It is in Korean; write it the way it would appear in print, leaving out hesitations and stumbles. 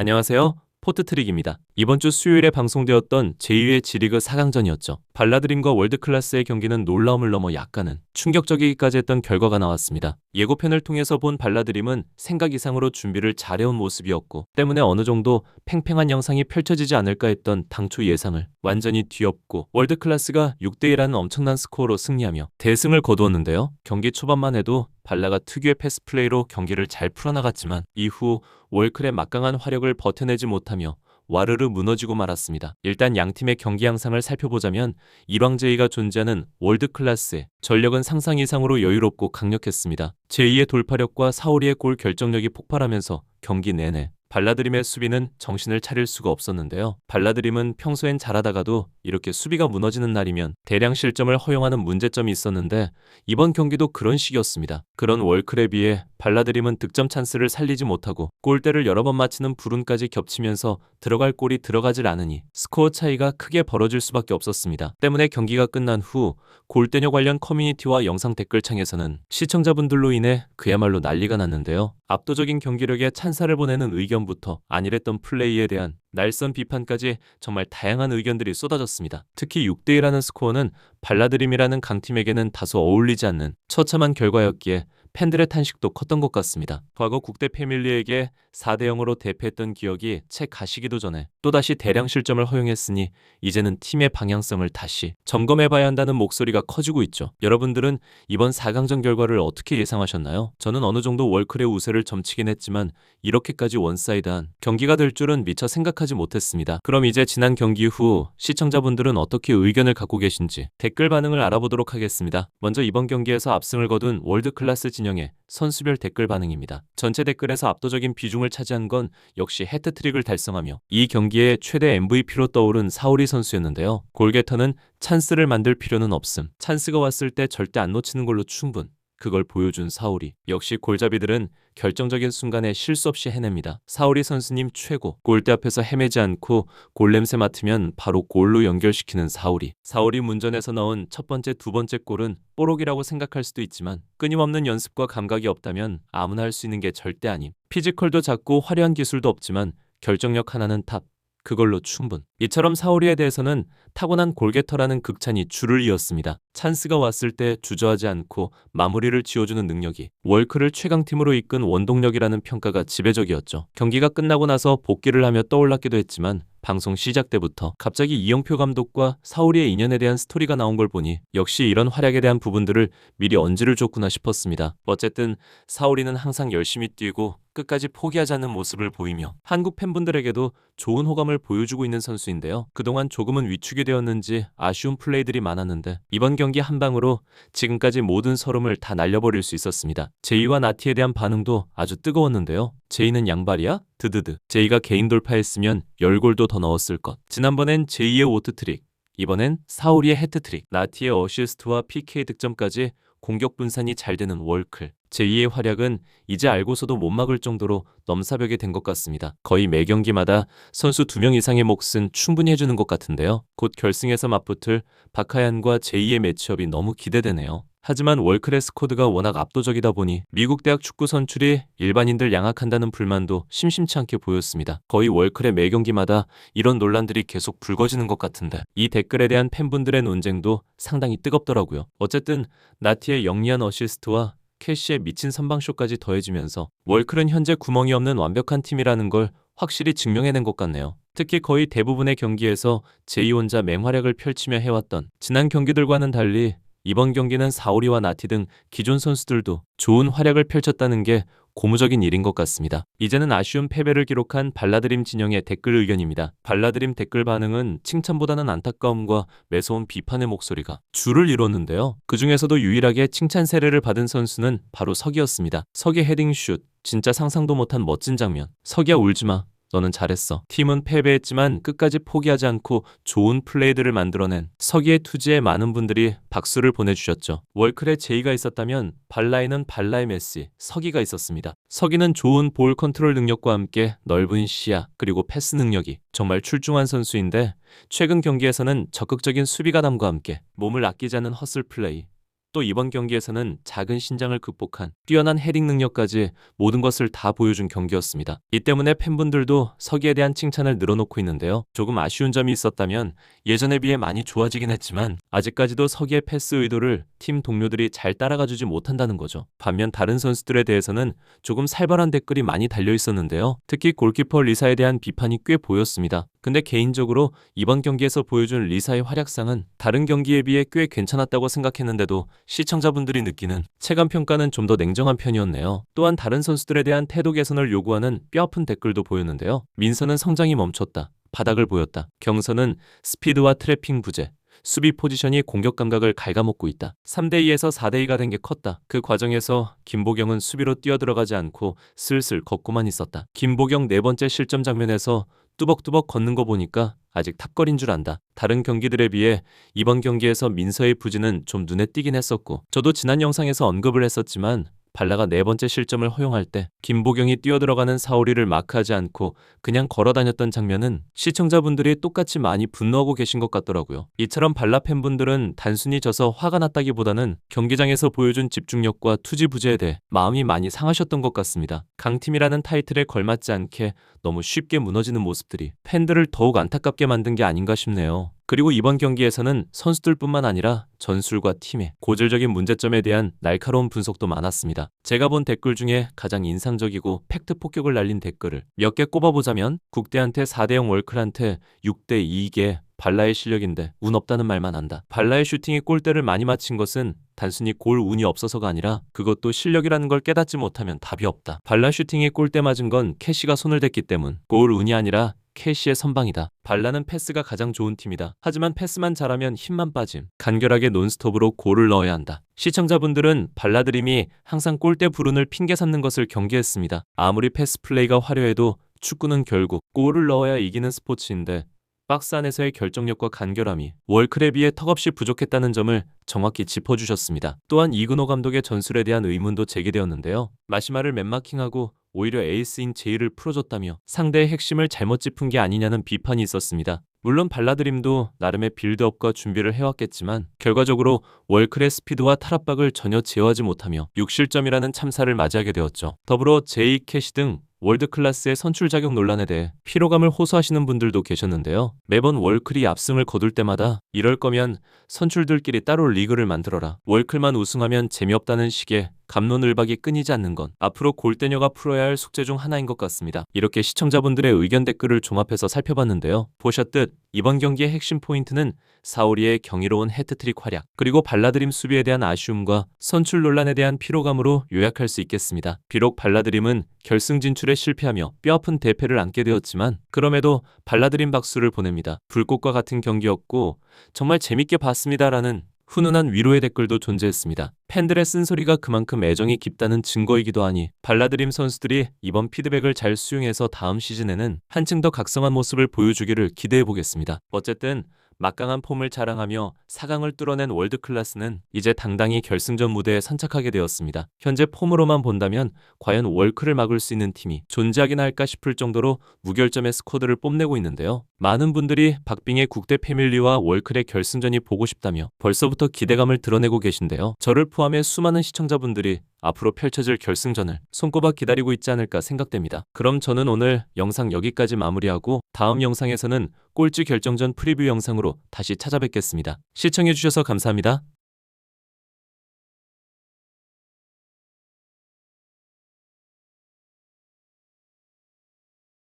안녕하세요. 포트트릭입니다. 이번 주 수요일에 방송되었던 제2회 G리그 4강전이었죠. 발라드림과 월드클래스의 경기는 놀라움을 넘어 약간은 충격적이기까지 했던 결과가 나왔습니다. 예고편을 통해서 본 발라드림은 생각 이상으로 준비를 잘해온 모습이었고 때문에 어느 정도 팽팽한 영상이 펼쳐지지 않을까 했던 당초 예상을 완전히 뒤엎고 월드클래스가 6대1라는 엄청난 스코어로 승리하며 대승을 거두었는데요. 경기 초반만 해도 발라가 특유의 패스 플레이로 경기를 잘 풀어나갔지만 이후 월클의 막강한 화력을 버텨내지 못하며 와르르 무너지고 말았습니다. 일단 양팀의 경기 양상을 살펴보자면 일왕제이가 존재하는 월드클래스의 전력은 상상 이상으로 여유롭고 강력했습니다. 제2의 돌파력과 사오리의 골 결정력이 폭발하면서 경기 내내 발라드림의 수비는 정신을 차릴 수가 없었는데요. 발라드림은 평소엔 잘하다가도 이렇게 수비가 무너지는 날이면 대량 실점을 허용하는 문제점이 있었는데 이번 경기도 그런 식이었습니다. 그런 월클에 비해 발라드림은 득점 찬스를 살리지 못하고 골대를 여러 번 맞히는 불운까지 겹치면서 들어갈 골이 들어가질 않으니 스코어 차이가 크게 벌어질 수밖에 없었습니다. 때문에 경기가 끝난 후 골대녀 관련 커뮤니티와 영상 댓글창에서는 시청자분들로 인해 그야말로 난리가 났는데요. 압도적인 경기력에 찬사를 보내는 의견부터 안일했던 플레이에 대한 날선 비판까지 정말 다양한 의견들이 쏟아졌습니다. 특히 6대1라는 스코어는 발라드림이라는 강팀에게는 다소 어울리지 않는 처참한 결과였기에 팬들의 탄식도 컸던 것 같습니다. 과거 국대 패밀리에게 4대0으로 대패했던 기억이 채 가시기도 전에 또다시 대량 실점을 허용했으니 이제는 팀의 방향성을 다시 점검해봐야 한다는 목소리가 커지고 있죠. 여러분들은 이번 4강전 결과를 어떻게 예상하셨나요? 저는 어느 정도 월클의 우세를 점치긴 했지만 이렇게까지 원사이드한 경기가 될 줄은 미처 생각하지 못했습니다. 그럼 이제 지난 경기 후 시청자분들은 어떻게 의견을 갖고 계신지 댓글 반응을 알아보도록 하겠습니다. 먼저 이번 경기에서 압승을 거둔 월드클래스 진영의 선수별 댓글 반응입니다. 전체 댓글에서 압도적인 비중을 차지한 건 역시 해트트릭을 달성하며 이 경기의 최대 MVP로 떠오른 사오리 선수였는데요. 골게터는 찬스를 만들 필요는 없음. 찬스가 왔을 때 절대 안 놓치는 걸로 충분. 그걸 보여준 사오리. 역시 골잡이들은 결정적인 순간에 실수 없이 해냅니다. 사오리 선수님 최고. 골대 앞에서 헤매지 않고 골 냄새 맡으면 바로 골로 연결시키는 사오리. 사오리 문전에서 넣은 첫 번째, 두 번째 골은 뽀록이라고 생각할 수도 있지만 끊임없는 연습과 감각이 없다면 아무나 할 수 있는 게 절대 아님. 피지컬도 작고 화려한 기술도 없지만 결정력 하나는 탑. 그걸로 충분. 이처럼 사오리에 대해서는 타고난 골게터라는 극찬이 줄을 이었습니다. 찬스가 왔을 때 주저하지 않고 마무리를 지어주는 능력이 월클을 최강팀으로 이끈 원동력이라는 평가가 지배적이었죠. 경기가 끝나고 나서 복귀를 하며 떠올랐기도 했지만 방송 시작 때부터 갑자기 이영표 감독과 사오리의 인연에 대한 스토리가 나온 걸 보니 역시 이런 활약에 대한 부분들을 미리 언지를 줬구나 싶었습니다. 어쨌든 사오리는 항상 열심히 뛰고 끝까지 포기하지 않는 모습을 보이며 한국 팬분들에게도 좋은 호감을 보여주고 있는 선수인데요. 그동안 조금은 위축이 되었는지 아쉬운 플레이들이 많았는데 이번 경기 한 방으로 지금까지 모든 서름을 다 날려버릴 수 있었습니다. 제이와 나티에 대한 반응도 아주 뜨거웠는데요. 제이는 양발이야? 드드드. 제이가 개인 돌파했으면 10골도 더 넣었을 것. 지난번엔 제이의 오트트릭, 이번엔 사오리의 해트트릭, 나티의 어시스트와 PK 득점까지 공격 분산이 잘 되는 월클. 제2의 활약은 이제 알고서도 못 막을 정도로 넘사벽이 된 것 같습니다. 거의 매 경기마다 선수 2명 이상의 몫은 충분히 해주는 것 같은데요. 곧 결승에서 맞붙을 박하얀과 제2의 매치업이 너무 기대되네요. 하지만 월클의 스쿼드가 워낙 압도적이다 보니 미국 대학 축구 선출이 일반인들 양악한다는 불만도 심심치 않게 보였습니다. 거의 월클의 매 경기마다 이런 논란들이 계속 불거지는 것 같은데 이 댓글에 대한 팬분들의 논쟁도 상당히 뜨겁더라고요. 어쨌든 나티의 영리한 어시스트와 캐시의 미친 선방쇼까지 더해지면서 월클은 현재 구멍이 없는 완벽한 팀이라는 걸 확실히 증명해낸 것 같네요. 특히 거의 대부분의 경기에서 제이 혼자 맹활약을 펼치며 해왔던 지난 경기들과는 달리 이번 경기는 사오리와 나티 등 기존 선수들도 좋은 활약을 펼쳤다는 게 고무적인 일인 것 같습니다. 이제는 아쉬운 패배를 기록한 발라드림 진영의 댓글 의견입니다. 발라드림 댓글 반응은 칭찬보다는 안타까움과 매서운 비판의 목소리가 줄을 이뤘는데요. 그 중에서도 유일하게 칭찬 세례를 받은 선수는 바로 석이었습니다. 석의 헤딩슛, 진짜 상상도 못한 멋진 장면. 석이야 울지마. 너는 잘했어. 팀은 패배했지만 끝까지 포기하지 않고 좋은 플레이들을 만들어낸 석이의 투지에 많은 분들이 박수를 보내주셨죠. 월클에 제이가 있었다면 발라에는 발라의 메시, 석이가 있었습니다. 석이는 좋은 볼 컨트롤 능력과 함께 넓은 시야 그리고 패스 능력이 정말 출중한 선수인데 최근 경기에서는 적극적인 수비가담과 함께 몸을 아끼지 않는 허슬 플레이, 또 이번 경기에서는 작은 신장을 극복한 뛰어난 헤딩 능력까지 모든 것을 다 보여준 경기였습니다. 이 때문에 팬분들도 서기에 대한 칭찬을 늘어놓고 있는데요. 조금 아쉬운 점이 있었다면 예전에 비해 많이 좋아지긴 했지만 아직까지도 서기의 패스 의도를 팀 동료들이 잘 따라가주지 못한다는 거죠. 반면 다른 선수들에 대해서는 조금 살벌한 댓글이 많이 달려 있었는데요. 특히 골키퍼 리사에 대한 비판이 꽤 보였습니다. 근데 개인적으로 이번 경기에서 보여준 리사의 활약상은 다른 경기에 비해 꽤 괜찮았다고 생각했는데도 시청자분들이 느끼는 체감평가는 좀 더 냉정한 편이었네요. 또한 다른 선수들에 대한 태도 개선을 요구하는 뼈아픈 댓글도 보였는데요. 민서는 성장이 멈췄다. 바닥을 보였다. 경선은 스피드와 트래핑 부재. 수비 포지션이 공격 감각을 갉아먹고 있다. 3대2에서 4대2가 된 게 컸다. 그 과정에서 김보경은 수비로 뛰어들어가지 않고 슬슬 걷고만 있었다. 김보경 네 번째 실점 장면에서 뚜벅뚜벅 걷는 거 보니까 아직 탑걸인 줄 안다. 다른 경기들에 비해 이번 경기에서 민서의 부진은 좀 눈에 띄긴 했었고 저도 지난 영상에서 언급을 했었지만 발라가 네 번째 실점을 허용할 때 김보경이 뛰어들어가는 사오리를 마크하지 않고 그냥 걸어다녔던 장면은 시청자분들이 똑같이 많이 분노하고 계신 것 같더라고요. 이처럼 발라 팬분들은 단순히 져서 화가 났다기보다는 경기장에서 보여준 집중력과 투지 부재에 대해 마음이 많이 상하셨던 것 같습니다. 강팀이라는 타이틀에 걸맞지 않게 너무 쉽게 무너지는 모습들이 팬들을 더욱 안타깝게 만든 게 아닌가 싶네요. 그리고 이번 경기에서는 선수들뿐만 아니라 전술과 팀의 고질적인 문제점에 대한 날카로운 분석도 많았습니다. 제가 본 댓글 중에 가장 인상적이고 팩트 폭격을 날린 댓글을 몇 개 꼽아보자면 국대한테 4대0 월클한테 6대2게 발라의 실력인데 운 없다는 말만 한다. 발라의 슈팅이 골대를 많이 맞힌 것은 단순히 골 운이 없어서가 아니라 그것도 실력이라는 걸 깨닫지 못하면 답이 없다. 발라 슈팅이 골대 맞은 건 캐시가 손을 댔기 때문 골 운이 아니라 캐시의 선방이다. 발라는 패스가 가장 좋은 팀이다. 하지만 패스만 잘하면 힘만 빠짐. 간결하게 논스톱으로 골을 넣어야 한다. 시청자분들은 발라드림이 항상 골대 불운을 핑계 삼는 것을 경계했습니다. 아무리 패스 플레이가 화려해도 축구는 결국 골을 넣어야 이기는 스포츠인데 박스 안에서의 결정력과 간결함이 월클에 비해 턱없이 부족했다는 점을 정확히 짚어주셨습니다. 또한 이근호 감독의 전술에 대한 의문도 제기되었는데요. 마시마를 맨마킹하고 오히려 에이스인 제이를 풀어줬다며 상대의 핵심을 잘못 짚은 게 아니냐는 비판이 있었습니다. 물론 발라드림도 나름의 빌드업과 준비를 해왔겠지만 결과적으로 월클의 스피드와 탈압박을 전혀 제어하지 못하며 6실점이라는 참사를 맞이하게 되었죠. 더불어 제이, 캐시 등 월드클래스의 선출 자격 논란에 대해 피로감을 호소하시는 분들도 계셨는데요. 매번 월클이 압승을 거둘 때마다 이럴 거면 선출들끼리 따로 리그를 만들어라. 월클만 우승하면 재미없다는 식의 갑론을박이 끊이지 않는 건 앞으로 골대녀가 풀어야 할 숙제 중 하나인 것 같습니다. 이렇게 시청자분들의 의견 댓글을 종합해서 살펴봤는데요. 보셨듯 이번 경기의 핵심 포인트는 사오리의 경이로운 해트트릭 활약, 그리고 발라드림 수비에 대한 아쉬움과 선출 논란에 대한 피로감으로 요약할 수 있겠습니다. 비록 발라드림은 결승 진출에 실패하며 뼈아픈 대패를 안게 되었지만 그럼에도 발라드림 박수를 보냅니다. 불꽃과 같은 경기였고 정말 재밌게 봤습니다라는 훈훈한 위로의 댓글도 존재했습니다. 팬들의 쓴소리가 그만큼 애정이 깊다는 증거이기도 하니 발라드림 선수들이 이번 피드백을 잘 수용해서 다음 시즌에는 한층 더 각성한 모습을 보여주기를 기대해보겠습니다. 어쨌든 막강한 폼을 자랑하며 4강을 뚫어낸 월드클래스는 이제 당당히 결승전 무대에 선착하게 되었습니다. 현재 폼으로만 본다면 과연 월클을 막을 수 있는 팀이 존재하긴 할까 싶을 정도로 무결점의 스쿼드를 뽐내고 있는데요. 많은 분들이 박빙의 국대 패밀리와 월클의 결승전이 보고 싶다며 벌써부터 기대감을 드러내고 계신데요. 저를 포함해 수많은 시청자분들이 앞으로 펼쳐질 결승전을 손꼽아 기다리고 있지 않을까 생각됩니다. 그럼 저는 오늘 영상 여기까지 마무리하고 다음 영상에서는 꼴찌 결정전 프리뷰 영상으로 다시 찾아뵙겠습니다. 시청해주셔서 감사합니다.